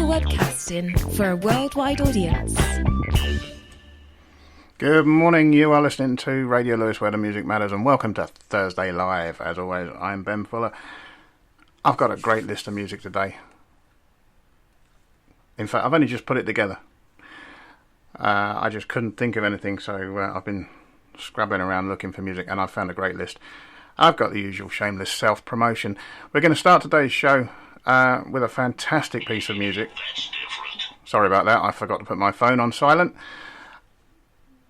webcasting for a worldwide audience. Good morning, you are listening to Radio Lewes, where the music matters, and welcome to Thursday Live. As always, I'm Ben Fuller. I've got a great list of music today. In fact, I've only just put it together. I just couldn't think of anything, so I've been scrabbling around looking for music, and I've found a great list. I've got the usual shameless self-promotion. We're going to start today's show with a fantastic piece of music. Sorry about that, I forgot to put my phone on silent.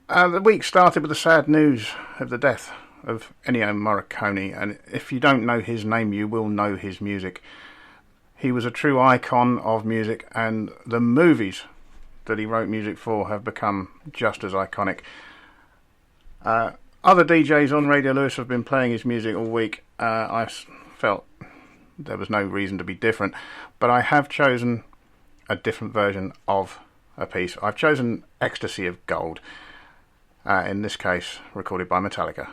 The week started with the sad news of the death of Ennio Morricone, and if you don't know his name, you will know his music. He was a true icon of music, and the movies that he wrote music for have become just as iconic. Other DJs on Radio Lewes have been playing his music all week. I felt there was no reason to be different, but I have chosen a different version of a piece. I've chosen Ecstasy of Gold, in this case recorded by Metallica.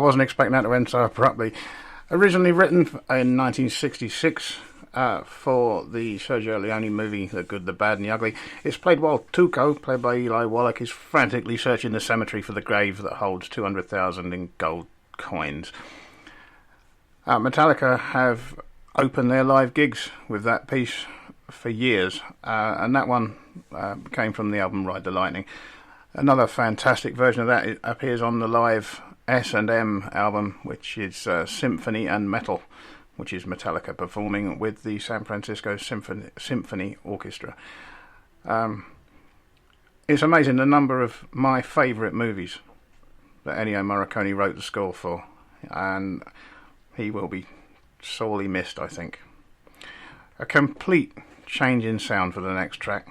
wasn't expecting that to end so abruptly. Originally written in 1966 for the Sergio Leone movie The Good, the Bad and the Ugly. It's played while Tuco, played by Eli Wallach, is frantically searching the cemetery for the grave that holds 200,000 in gold coins. Metallica have opened their live gigs with that piece for years, and that one came from the album Ride the Lightning. Another fantastic version of that appears on the live S&M album, which is Symphony and Metal, which is Metallica performing with the San Francisco Symphony Orchestra. It's amazing the number of my favourite movies that Ennio Morricone wrote the score for, and he will be sorely missed, I think. A complete change in sound for the next track.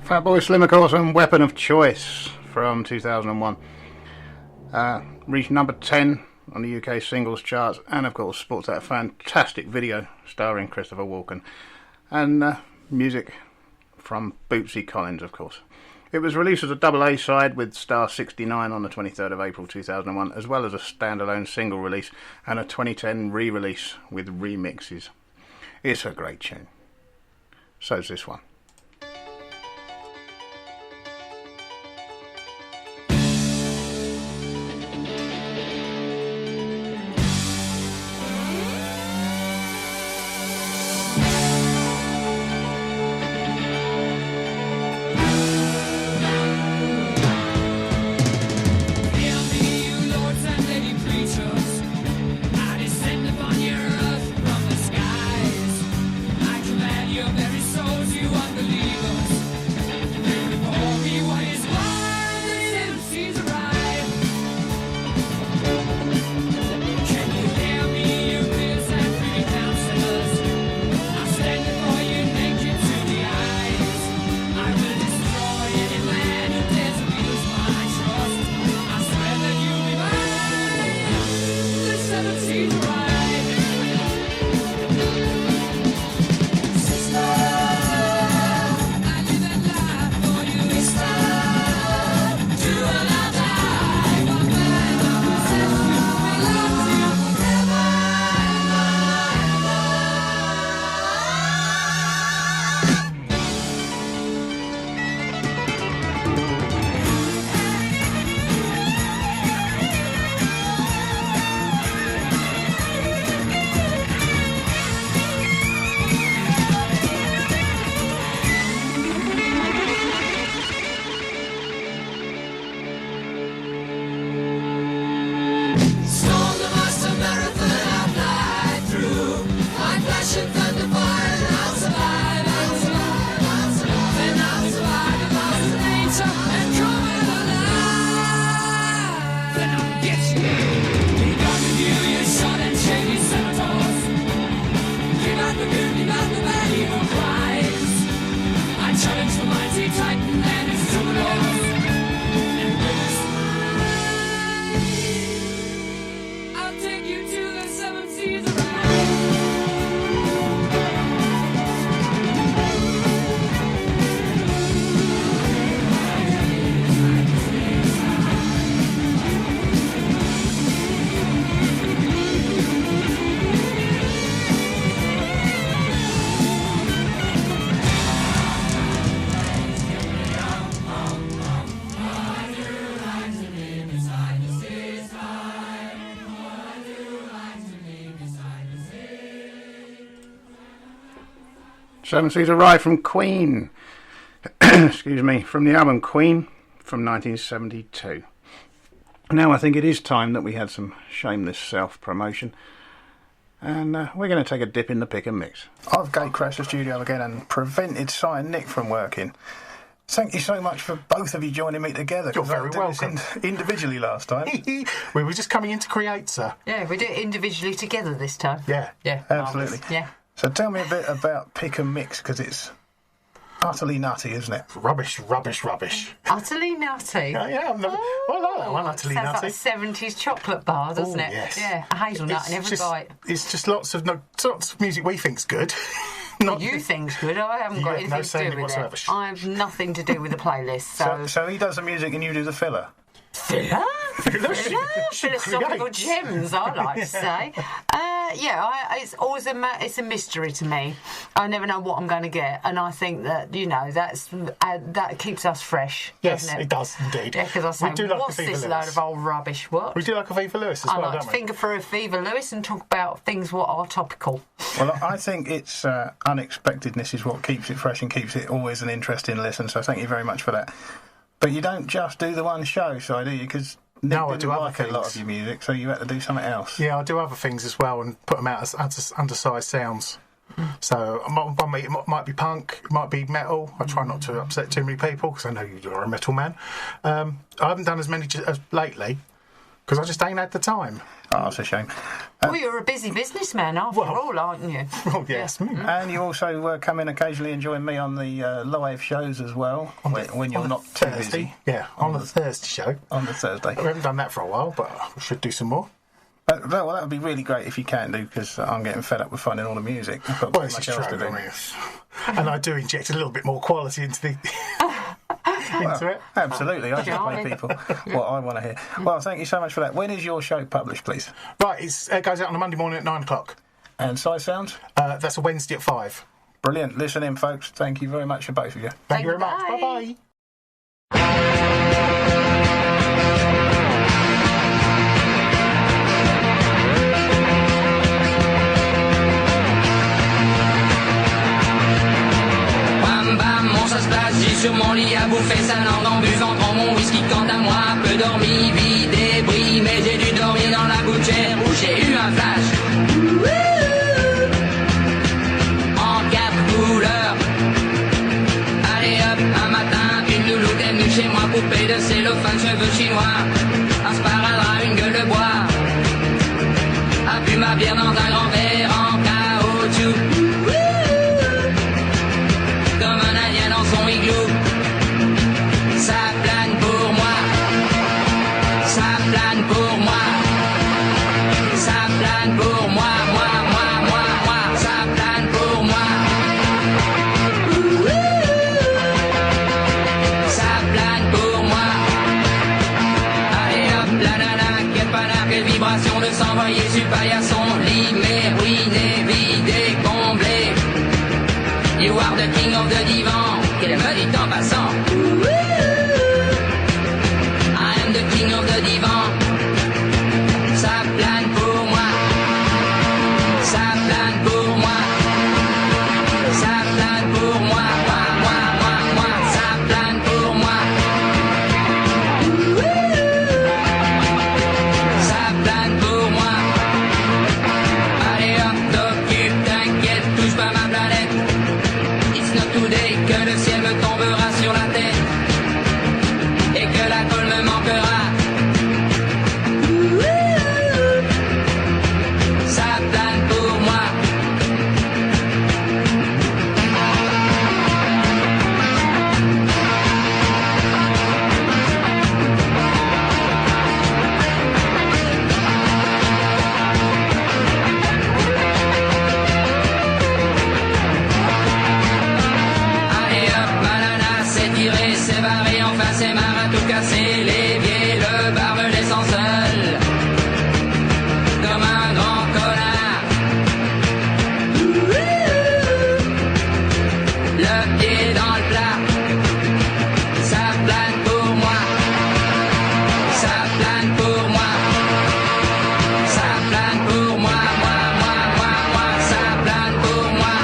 Fatboy Slim, of course, and Weapon of Choice from 2001. Reached number 10 on the UK singles charts, and of course sports that fantastic video starring Christopher Walken, and music from Bootsy Collins, of course. It was released as a double A side with Star 69 on the 23rd of April 2001, as well as a standalone single release and a 2010 re-release with remixes. It's a great tune. So's this one. Seven Seas Arrive from Queen. Excuse me, from the album Queen from 1972. Now I think it is time that we had some shameless self-promotion. And we're going to take a dip in the pick and mix. I've gate-crashed the studio again and prevented Si and Nick from working. Thank you so much for both of you joining me together. You're very welcome. Individually last time. We were just coming in to create, sir. Yeah, we did it individually together this time. Yeah. Yeah. Absolutely. Marvellous. Yeah. So tell me a bit about pick and mix, because it's utterly nutty, isn't it? Rubbish. Utterly nutty. Yeah, I like that one, utterly Sounds nutty. like a 70s chocolate bar, doesn't it? Yes. Yeah, a hazelnut in every bite. It's just lots of music we think's good. Not You think's good. I haven't got anything to do with whatsoever. it. I have nothing to do with the playlist. So he does the music and you do the filler? Filler? Philosophical gems, I like to say. It's always it's a mystery to me. I never know what I'm going to get, and I think that that keeps us fresh. Yes, doesn't it does indeed. Yeah, because I say, what's this load of old rubbish? What? We do like a Viva Lewis as I well, like don't to we? finger through a Viva Lewis and talk about things what are topical. Well, I think it's unexpectedness is what keeps it fresh and keeps it always an interesting listen. So thank you very much for that. But you don't just do the one show, so do you? Because Nick didn't like a lot of your music, so you had to do something else. Yeah, I do other things as well and put them out as undersized sounds. So it might be punk, it might be metal. I try not to upset too many people because I know you're a metal man. I haven't done as many lately because I just ain't had the time. Oh, that's a shame. Well, you're a busy businessman after all, aren't you? Oh, yes. Yeah. And you also come in occasionally and join me on the live shows as well, when you're not too busy. Yeah, on the Thursday show. On the Thursday. We haven't done that for a while, but we should do some more. Well, that would be really great if you can do, because I'm getting fed up with finding all the music. I've got Well, much this else is to true. do. And I do inject a little bit more quality into the into it. Absolutely, I just play people what I want to hear. Well, thank you so much for that. When is your show published, please? Right, it goes out on a Monday morning at 9 o'clock. And Size Sounds? That's a Wednesday at 5. Brilliant. Listen in, folks. Thank you very much for both of you. Thank you very much. Bye. Bye-bye. Bam bam, mon ça se passe, j'ai sur mon lit à bouffer sa langue en buvant grand mon whisky. Quant à moi, peu dormi, vie débris, mais j'ai dû dormir dans la gouttière où j'ai eu un flash. En quatre couleurs. Allez hop, un matin, une louloute est venue chez moi, poupée de cellophane, cheveux chinois, un sparadrap, une gueule de bois, a bu ma bière dans un grand verre en caoutchouc. Comme un indien dans son igloo. Ça plane pour moi. Ça plane pour moi. Ça plane pour moi. Moi. Ça plane pour moi. Ça plane pour moi. Allez hop, la nana, quelle panard, quelle vibration de s'envoyer sur le paillasson. Limé, ruiné, vidé, comblé. You are the king of the divan, qu'elle me dit en passant. I am the king of the divan. Ça plane pour moi. Ça plane pour moi. Ça plane pour moi. Moi. Ça plane pour moi. Ça plane pour moi. Allez hop, t'occupe, t'inquiète, touche pas ma planète. It's not today que le ciel me tombera sur la tête et que l'alcool me manquera. Ça plane pour moi. Allez hop, banana, c'est tiré, c'est barré, enfin c'est marre à tout casser. L'évier, le bar me laissant seul, comme un grand connard. Le pied dans le plat, ça plane pour moi. Ça plane pour moi. Ça plane pour moi. Moi. Ça plane pour moi.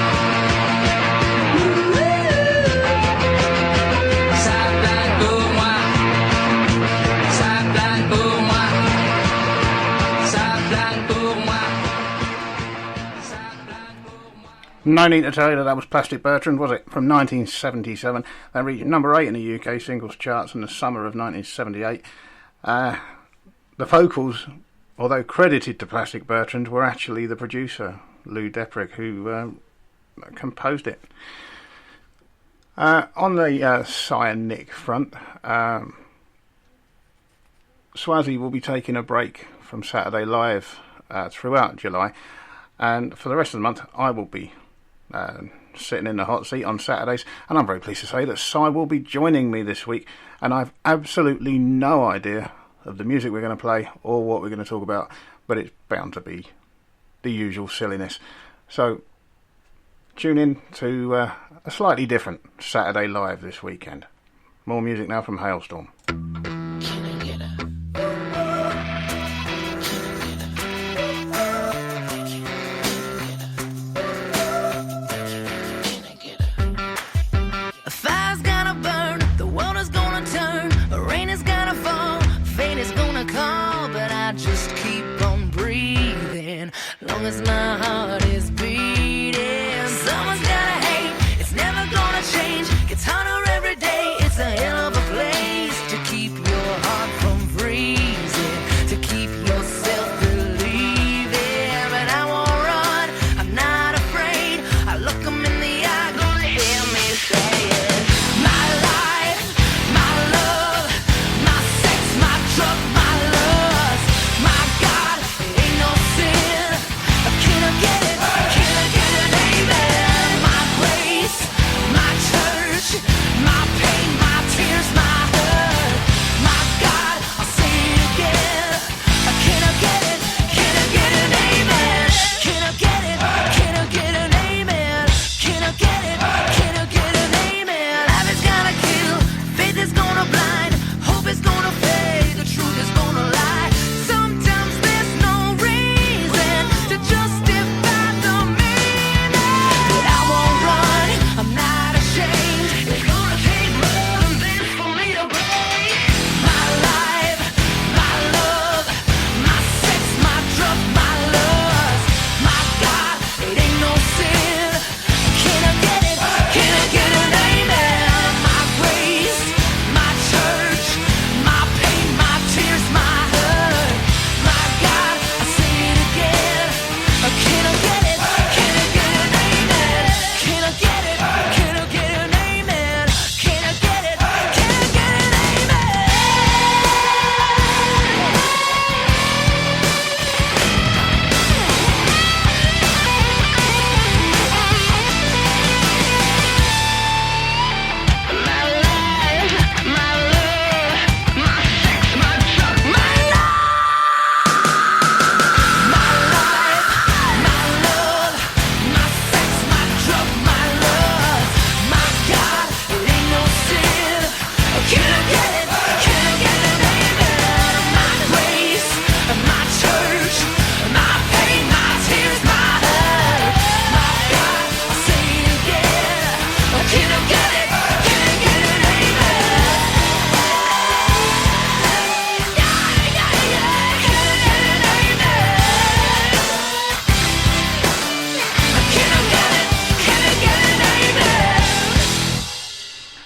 Ça plane pour moi. Ça plane pour moi. Ça plane pour moi. Ça plane pour moi. No need to tell you that was Plastic Bertrand, was it? From 1977. They reached number 8 in the UK singles charts in the summer of 1978. The vocals, although credited to Plastic Bertrand, were actually the producer, Lou Deprick, who composed it. On the Cyanic front, Swazi will be taking a break from Saturday Live throughout July, and for the rest of the month I will be sitting in the hot seat on Saturdays, and I'm very pleased to say that Cy will be joining me this week, and I've absolutely no idea of the music we're going to play or what we're going to talk about, but it's bound to be the usual silliness. So tune in to a slightly different Saturday Live this weekend. More music now from Hailstorm. A fire's gonna burn, the world is gonna turn, the rain is gonna fall, fate is gonna call, but I just keep on breathing, long as my heart is beating. Someone's gonna hate, it's never gonna change, gets harder every day, it's a hell of a place to keep your heart from freezing, to keep yourself believing. But I won't run, I'm not afraid, I look 'em in the eye, gonna hear me say it. My life, my love, my sex, my drug, my lust, my God, ain't no sin, can I get it?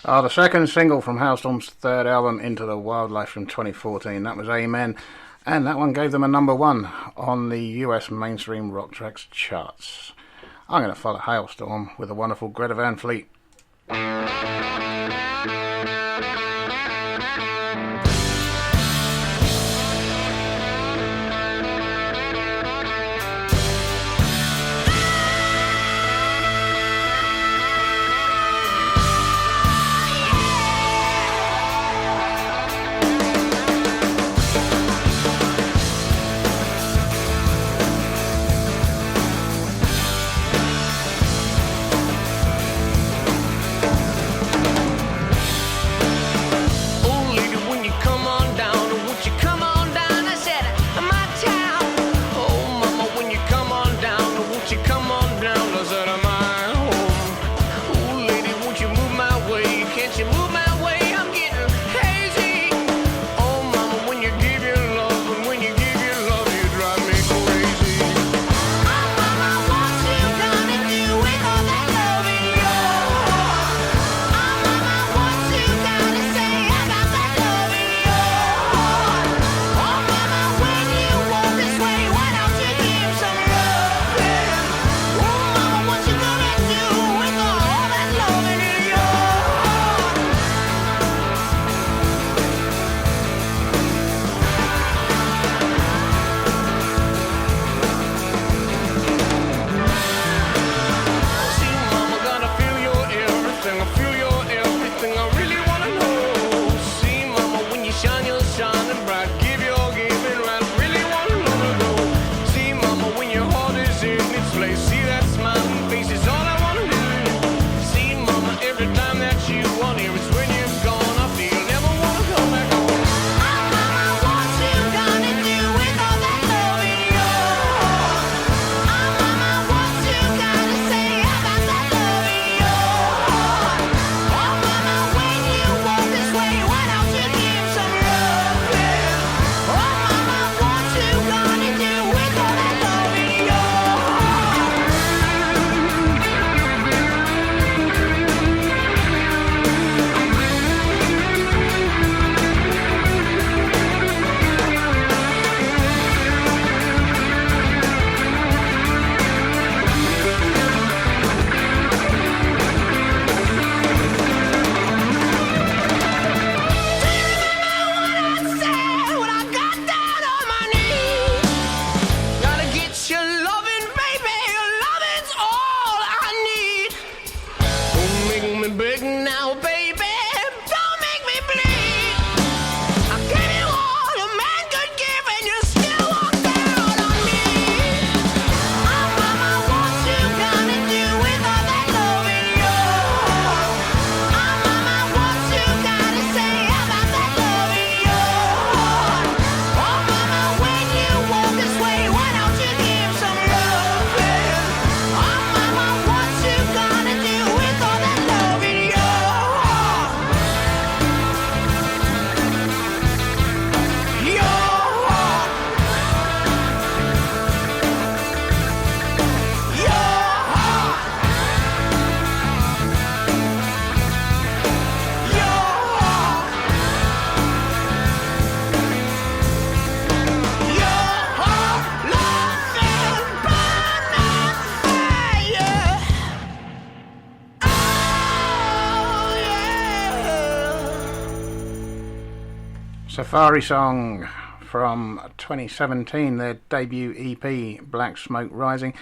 The second single from Hailstorm's third album, Into the Wildlife, from 2014. That was Amen, and that one gave them a number 1 on the US mainstream rock tracks charts. I'm going to follow Hailstorm with the wonderful Greta Van Fleet. Safari Song from 2017, their debut EP, Black Smoke Rising.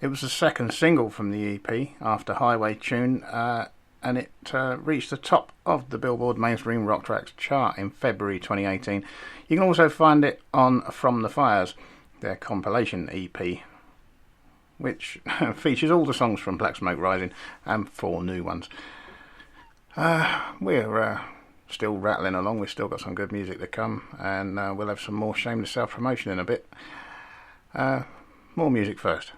It was the second single from the EP after Highway Tune, and it reached the top of the Billboard Mainstream Rock Tracks chart in February 2018. You can also find it on From the Fires, their compilation EP, which features all the songs from Black Smoke Rising and 4 new ones. We're still rattling along. We've still got some good music to come, and we'll have some more shameless self-promotion in a bit. More music first.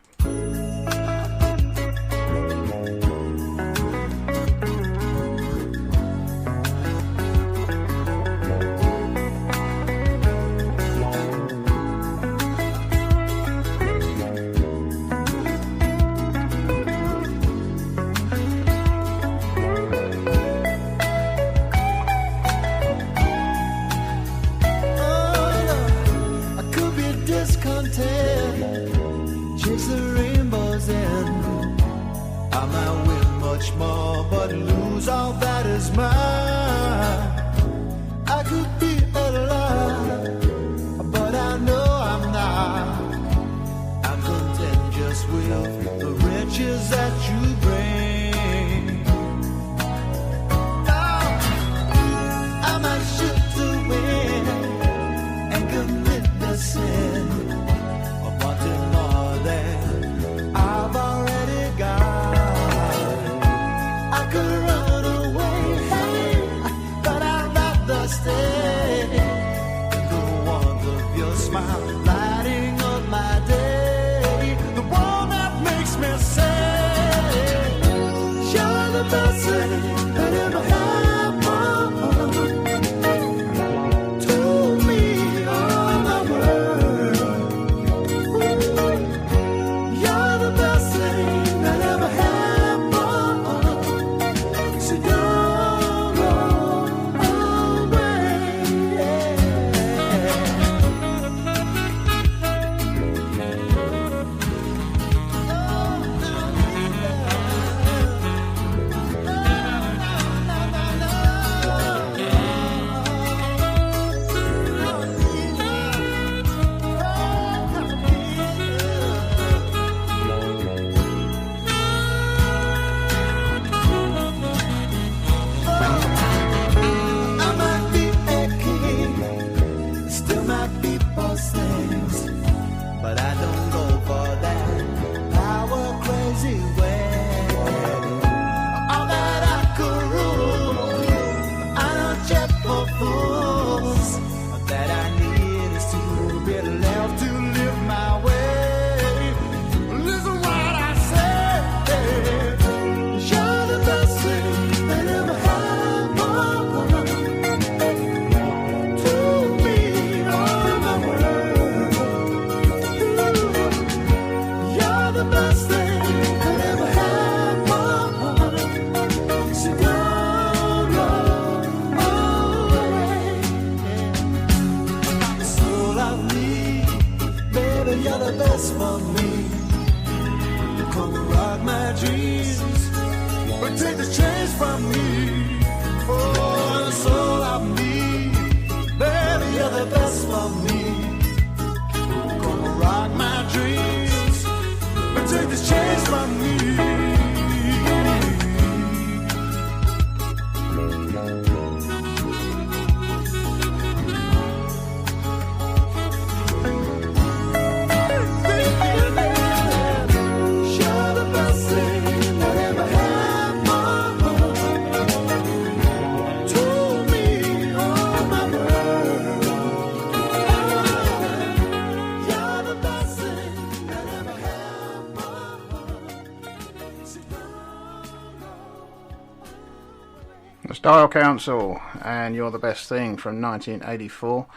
Style Council, and You're the Best Thing from 1984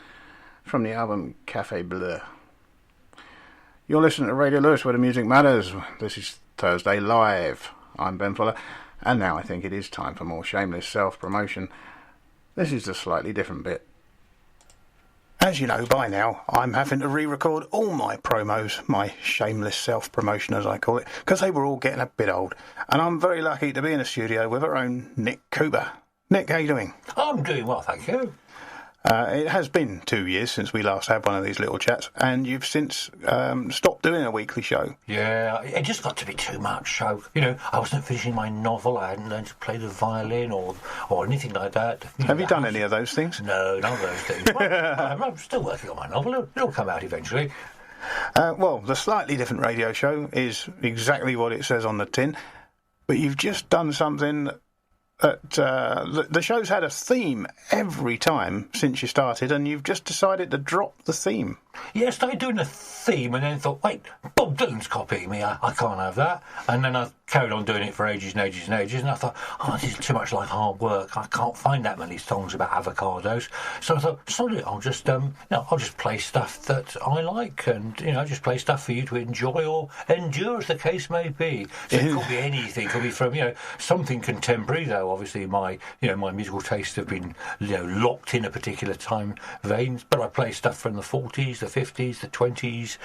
from the album Café Bleu. You're listening to Radio Lewes, where the music matters. This is Thursday Live. I'm Ben Fuller, and now I think it is time for more shameless self-promotion. This is a slightly different bit. As you know by now, I'm having to re-record all my promos, my shameless self-promotion as I call it, because they were all getting a bit old. And I'm very lucky to be in a studio with our own Nick Cooper. Nick, how you doing? I'm doing well, thank you. It has been 2 years since we last had one of these little chats, and you've since stopped doing a weekly show. Yeah, it just got to be too much. So, I wasn't finishing my novel. I hadn't learned to play the violin or anything like that. Have you done any of those things? No, none of those things. Well, I'm still working on my novel. It'll come out eventually. Well, the Slightly Different Radio Show is exactly what it says on the tin, but you've just done something. The show's had a theme every time since you started, and you've just decided to drop the theme. Yeah, I started doing a theme and then thought, wait, Bob Dylan's copying me, I can't have that. And then I carried on doing it for ages and ages and ages, and I thought, this is too much like hard work. I can't find that many songs about avocados. So I thought, sorry, I'll just play stuff that I like, and just play stuff for you to enjoy or endure, as the case may be. So it could be anything. It could be from something contemporary, though. Obviously, my musical tastes have been locked in a particular time veins. But I play stuff from the 40s, the 50s, the 20s,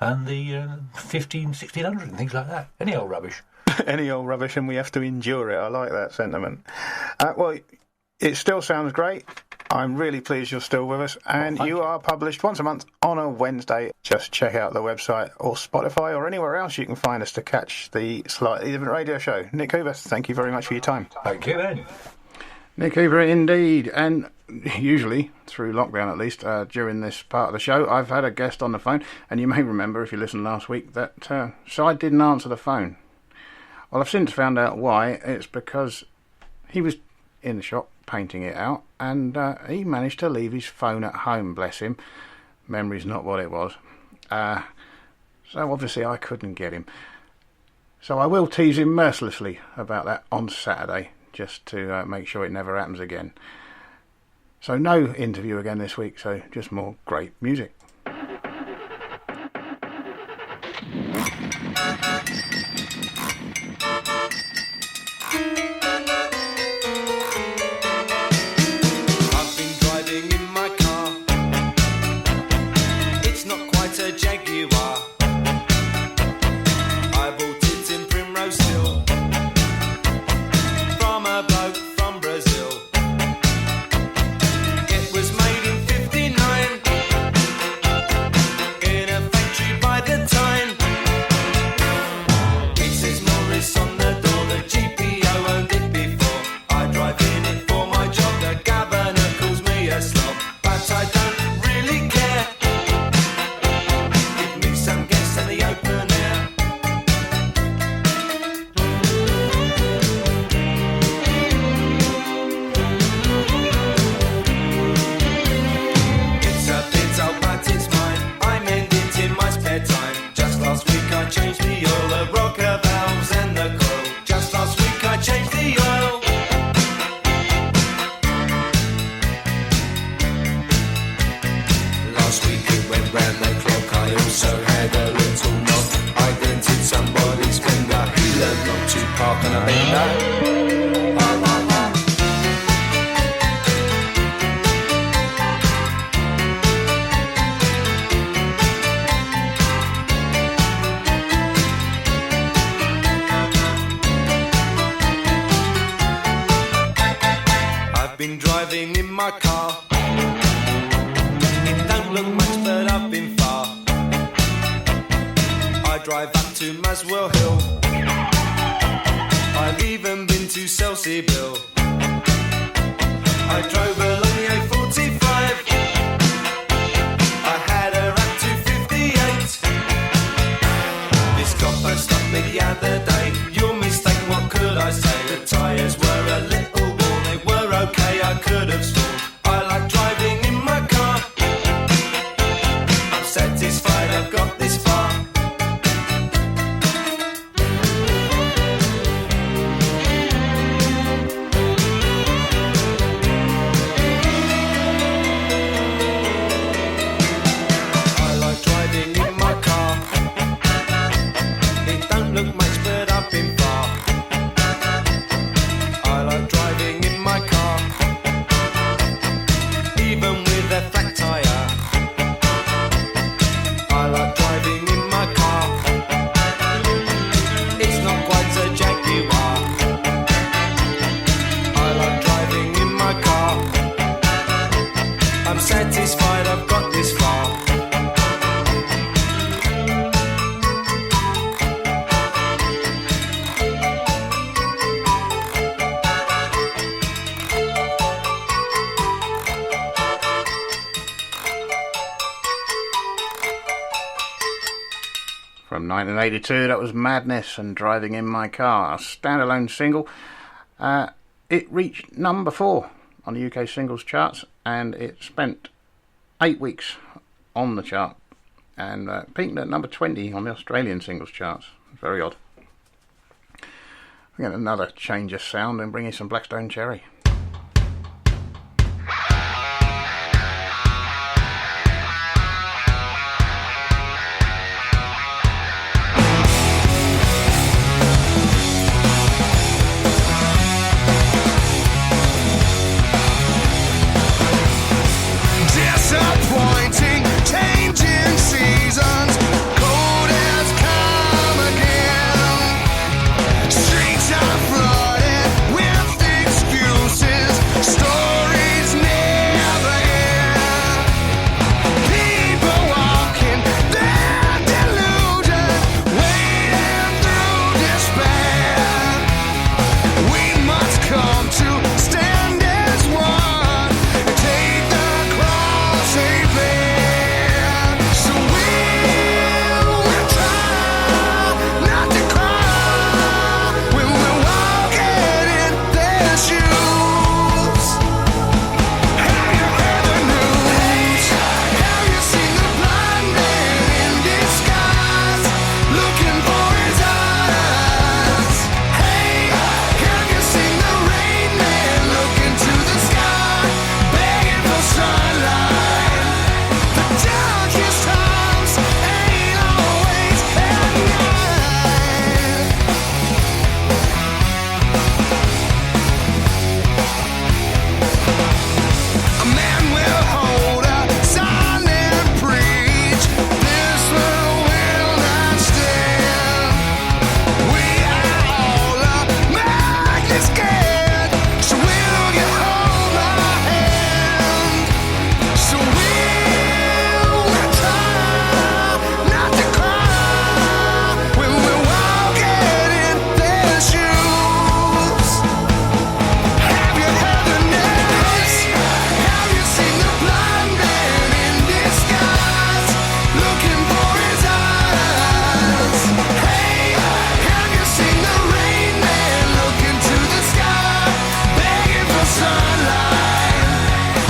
and the 1600 and things like that. Any old rubbish. Any old rubbish, and we have to endure it. I like that sentiment. Well, it still sounds great. I'm really pleased you're still with us, and you are published once a month on a Wednesday. Just check out the website or Spotify or anywhere else you can find us to catch the Slightly Different Radio Show. Nick Cooper, thank you very much for your time. Thank you, Ben. Nick Cooper, indeed. And usually, through lockdown at least, during this part of the show, I've had a guest on the phone, and you may remember, if you listened last week, that Cy didn't answer the phone. Well, I've since found out why. It's because he was in the shop painting it out, and he managed to leave his phone at home, bless him. Memory's not what it was. So obviously I couldn't get him. So I will tease him mercilessly about that on Saturday, just to make sure it never happens again. So no interview again this week, so just more great music. satisfied I've got this far. From 1982, that was Madness and Driving in My Car, a standalone single. It reached number 4 on the UK singles charts, and it spent 8 weeks on the chart, and peaked at number 20 on the Australian singles charts. Very odd. We're getting another change of sound and bring you some Blackstone Cherry. Disappointing, changing seasons, cold has come again. Streets are flooded with excuses, stories never end. People walking their delusion, waiting through despair. We must come to stand as one, take the cross they bear. So we'll try not to cry when we're walking in their shoes. Have you heard the news? Have you seen the blind man in disguise, looking for his eyes? Hey, have you seen the rain man look into the sky, begging for sunlight? The darkest times ain't always at night. A man will hold a sign and preach, this world will not stand. We are all madly scared, so we'll get hold our hand. So we'll try not to cry when we're walking in their shoes. Have you heard the news? Have you seen the blind man in disguise, looking for his eyes? Hey, have you seen the rain man look into the sky, begging for sunlight?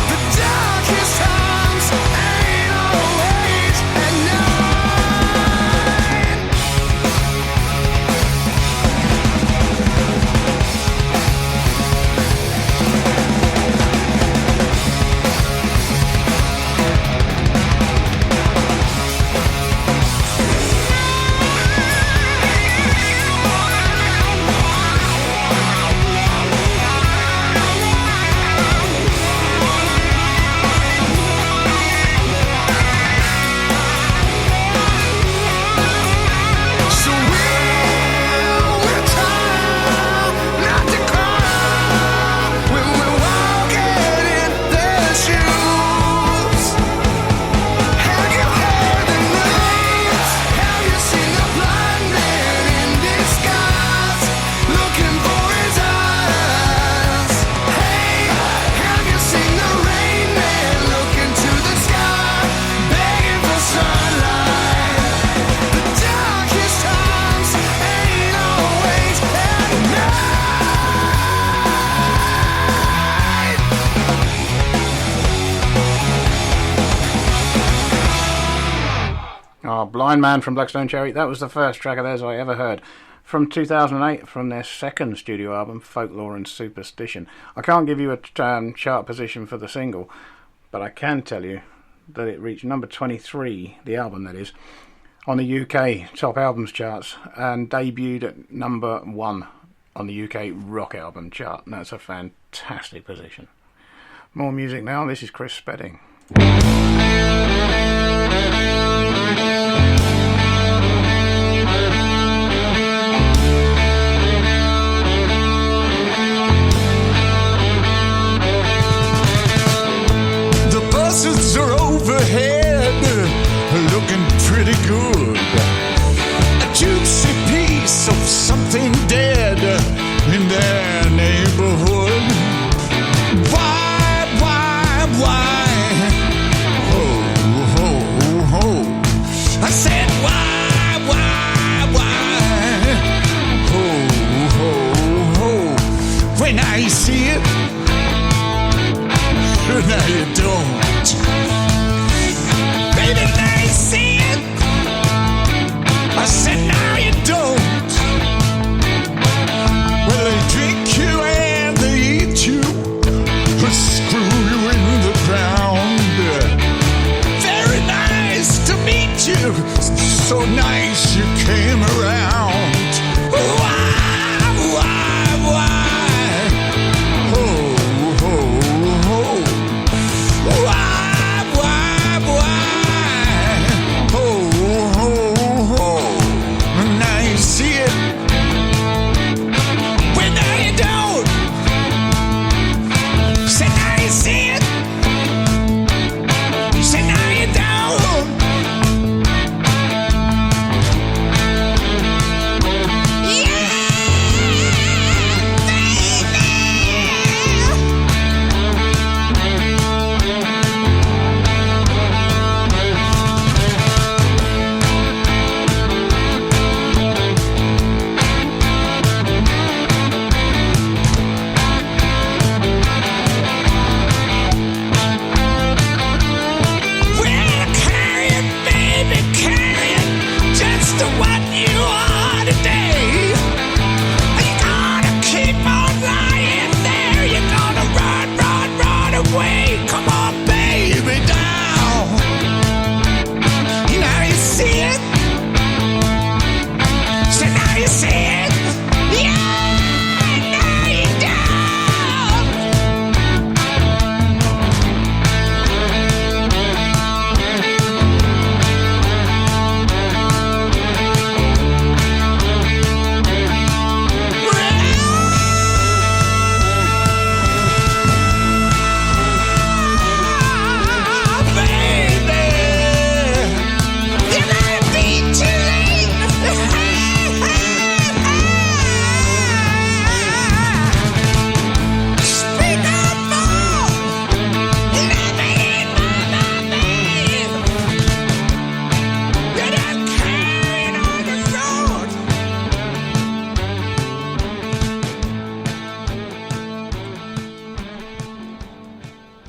The darkest times ain't always at night. So we'll try not to cry when we're walking in their shoes. Have you heard the news? Have you seen the blind man in disguise, looking for his eyes? Hey, have you seen the rain man look into the sky, begging for sunlight? The darkest times ain't always at night. Blind Man from Blackstone Cherry. That was the first track of theirs I ever heard. From 2008, from their second studio album, Folklore and Superstition. I can't give you a chart position for the single, but I can tell you that it reached number 23, the album that is, on the UK top albums charts, and debuted at number 1 on the UK rock album chart. And that's a fantastic position. More music now. This is Chris Spedding. The bus pretty good. A juicy piece of something dead in their neighborhood. Why? Ho. I said why? Ho. When I see it, now you don't. Baby, now you see it. I said now you don't. Well, they drink you and they eat you, screw you in the ground. Very nice to meet you. So nice you came around. Why? Ho. Why? Ho. Now you see it. Well, now you don't. Say now you see it. Say now you don't. Well, carry it, baby, carry it, just to what you are today. You're gonna keep on lying there. You're gonna run away. Come on, baby, down. Now you see it. So now you see it. Yeah, now you down.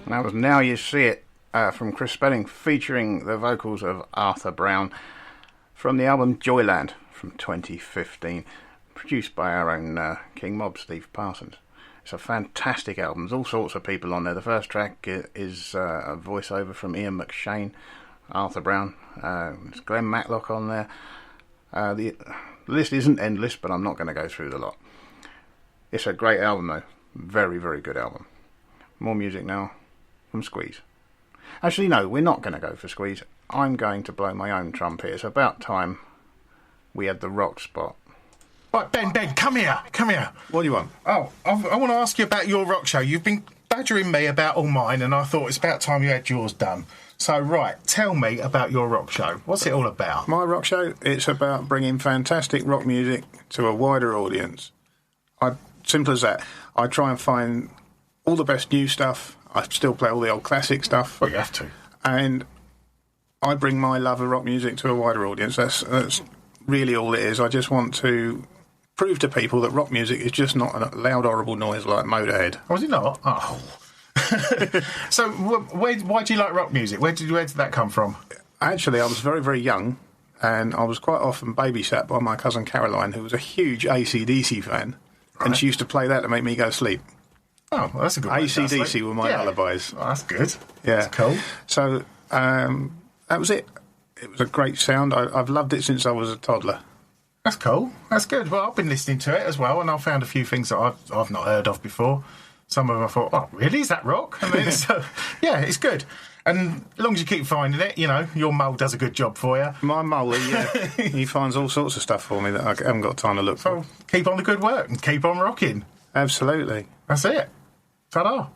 That was Now You See It from Chris Spedding, featuring the vocals of Arthur Brown from the album Joyland from 2015, produced by our own King Mob, Steve Parsons. It's a fantastic album. There's all sorts of people on there. The first track is a voiceover from Ian McShane, Arthur Brown. There's Glenn Matlock on there. The list isn't endless, but I'm not going to go through the lot. It's a great album, though. Very, very good album. More music now from Squeeze. Actually, no, we're not going to go for Squeeze. I'm going to blow my own trumpet. It's about time we had the rock spot. Right, Ben, come here. What do you want? Oh, I want to ask you about your rock show. You've been badgering me about all mine, and I thought it's about time you had yours done. So, right, tell me about your rock show. What's it all about? My rock show, it's about bringing fantastic rock music to a wider audience. Simple as that. I try and find all the best new stuff. I still play all the old classic stuff. Well, you have to. And I bring my love of rock music to a wider audience. That's really all it is. I just want to prove to people that rock music is just not a loud, horrible noise like Motorhead. Was it not? Oh. So, why do you like rock music? Where did that come from? Actually, I was very, very young, and I was quite often babysat by my cousin Caroline, who was a huge AC/DC fan, right. And she used to play that to make me go to sleep. Oh, well, that's a good one. AC/DC were my lullabies. Oh, that's good. Yeah. That's cool. So, that was it. It was a great sound. I've loved it since I was a toddler. That's cool. That's good. Well, I've been listening to it as well, and I found a few things that I've not heard of before. Some of them I thought, oh, really? Is that rock? I mean, yeah, it's good. And as long as you keep finding it, you know, your mole does a good job for you. My mole, yeah. He finds all sorts of stuff for me that I haven't got time to look for. So keep on the good work and keep on rocking. Absolutely. That's it. Ta-da.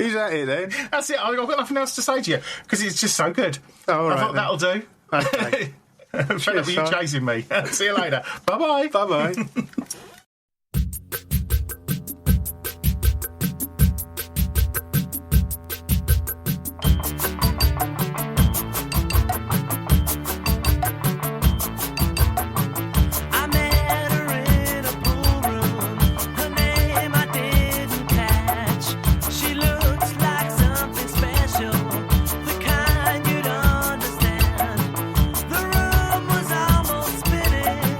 Is that it then? That's it. I've got nothing else to say to you because it's just so good. Oh, all I right, thought that'll do. Okay. Fed up with you chasing me. See you later. Bye-bye. Bye-bye. I met her in a pool room. Her name I didn't catch. She looked like something special, the kind you'd understand. The room was almost spinning.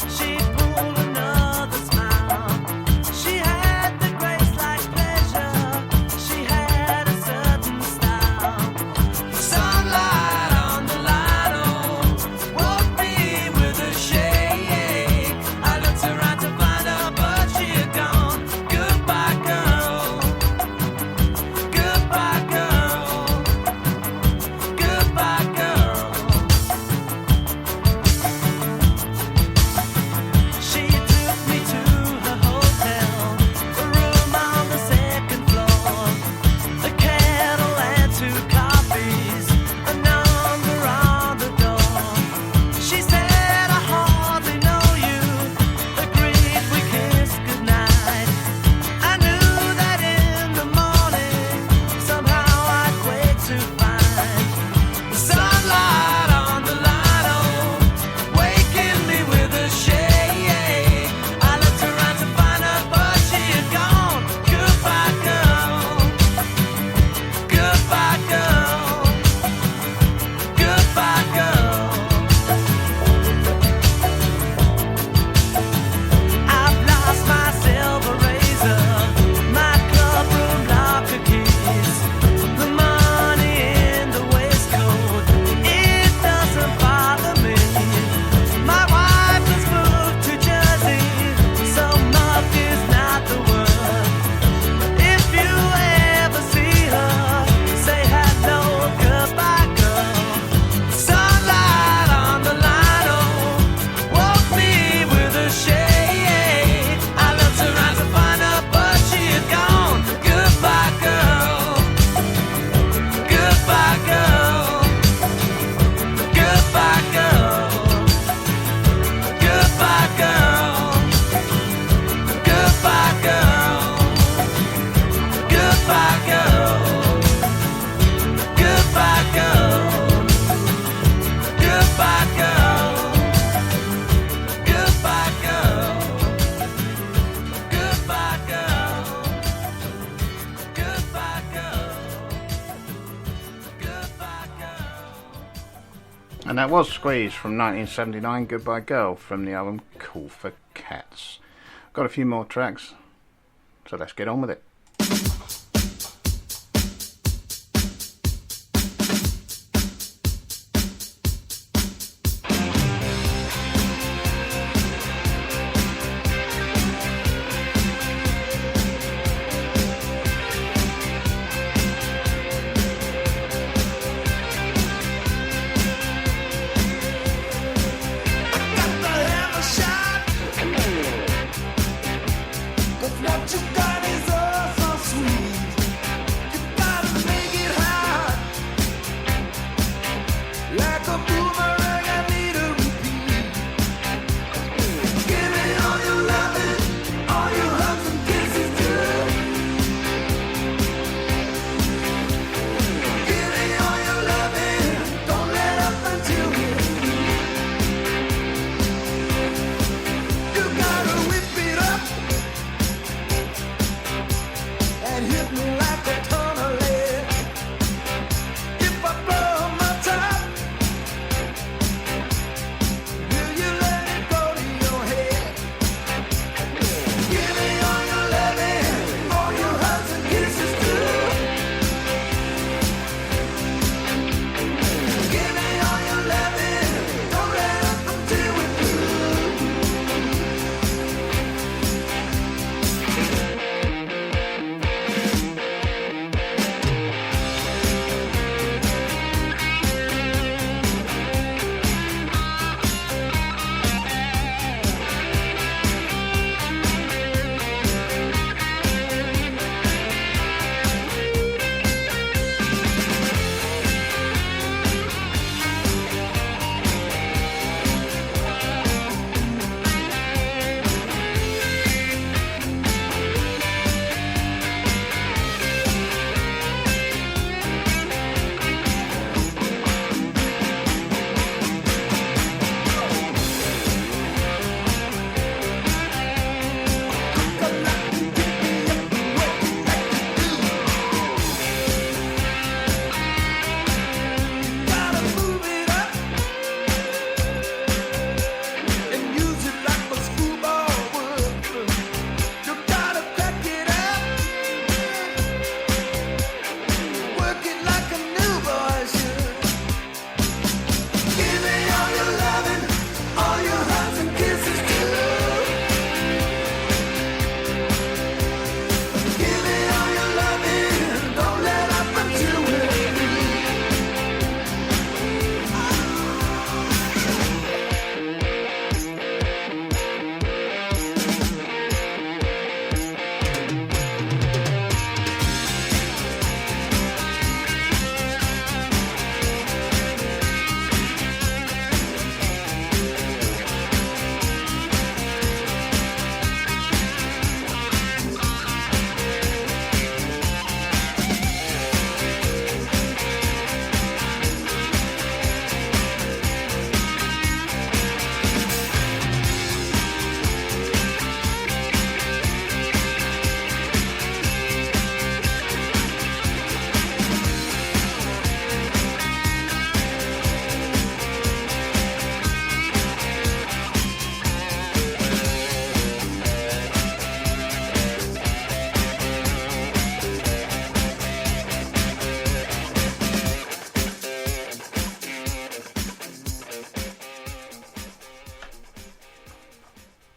She pulled another smile. She had the grace like pleasure. She had a certain style. Sunlight on the lido woke me with a shake. I looked around to find her, but she had gone. Goodbye, girl. Goodbye, girl. Goodbye, girl. She took me to her hotel, a room on the second floor, a kettle and 2 coffees, a number on the door. She said, I hardly know you. Agreed, we kissed goodnight. I knew that in the morning, somehow I'd wake to find the sunlight on the lido, waking me with a shake. I looked around to find her, but she had gone. Goodbye, girl. Goodbye, girl. Goodbye, girl. I've lost my silver razor, my clubroom locker keys, the money in the waistcoat. It doesn't bother me. My wife has moved to Jersey, so much is not the word. If you ever see her, say hello, goodbye, girl. Sunlight on the lido woke me with a shake. I looked around to find her, but she had gone. Goodbye, girl. Goodbye, girl. Goodbye, girl. Goodbye, girl. Goodbye, girl. Goodbye, girl. Goodbye, girl. Goodbye, girl. Goodbye, girl. Goodbye, girl. Goodbye, girl. Goodbye, girl. And that was Squeeze from 1979, Goodbye Girl, from the album Cool for Cats. Got a few more tracks, so let's get on with it. What you got is us.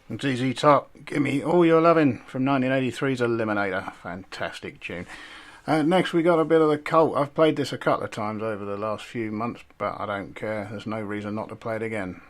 ZZ Top, Give Me All Your Lovin' from 1983's Eliminator. Fantastic tune. Next we got a bit of the Cult. I've played this a couple of times over the last few months, but I don't care. There's no reason not to play it again.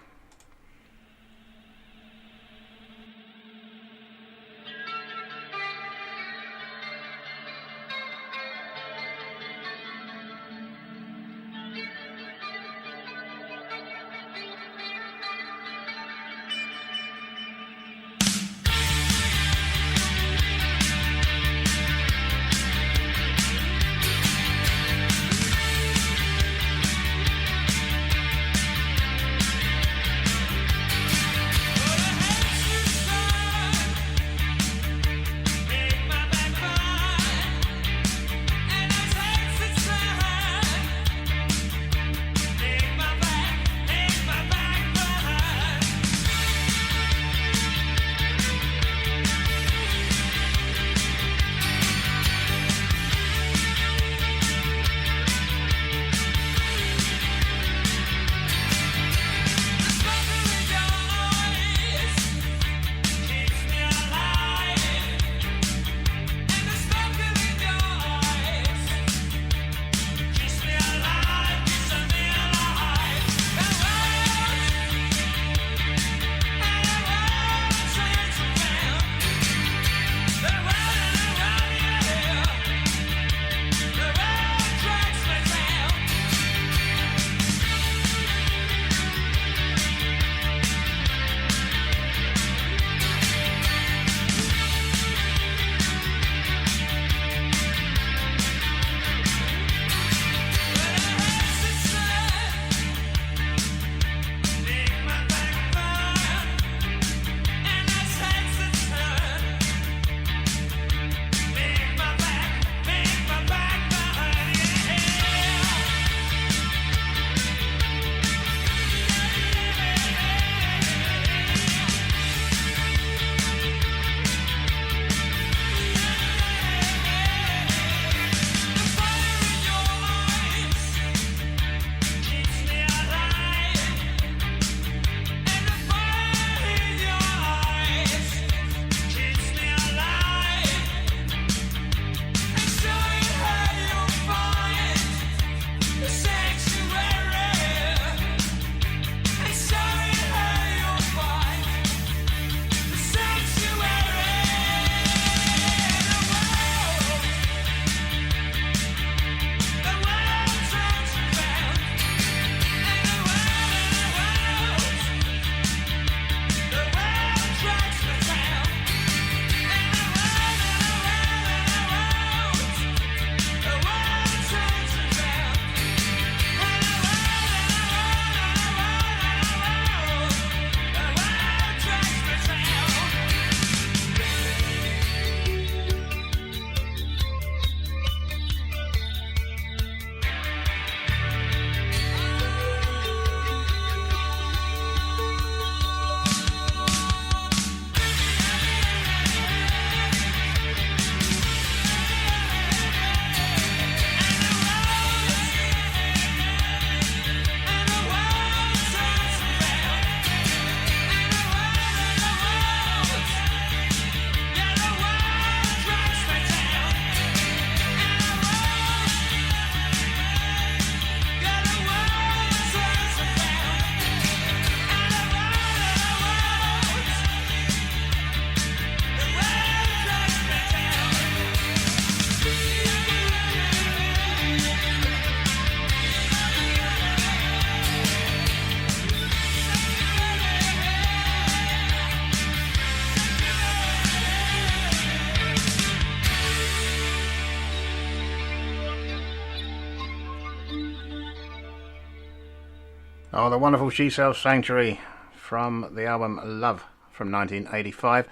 Oh, the wonderful She Sells Sanctuary from the album Love from 1985.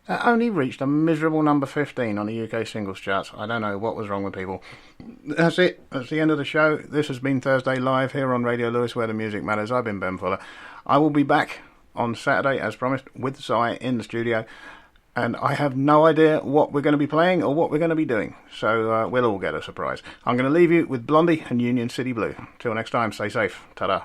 That only reached a miserable number 15 on the UK singles charts. I don't know what was wrong with people. That's it. That's the end of the show. This has been Thursday Live here on Radio Lewes, where the music matters. I've been Ben Fuller. I will be back on Saturday, as promised, with Cy in the studio. And I have no idea what we're going to be playing or what we're going to be doing. So we'll all get a surprise. I'm going to leave you with Blondie and Union City Blue. Till next time, stay safe. Ta-da.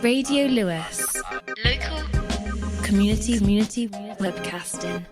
Radio Lewes. Local community webcasting.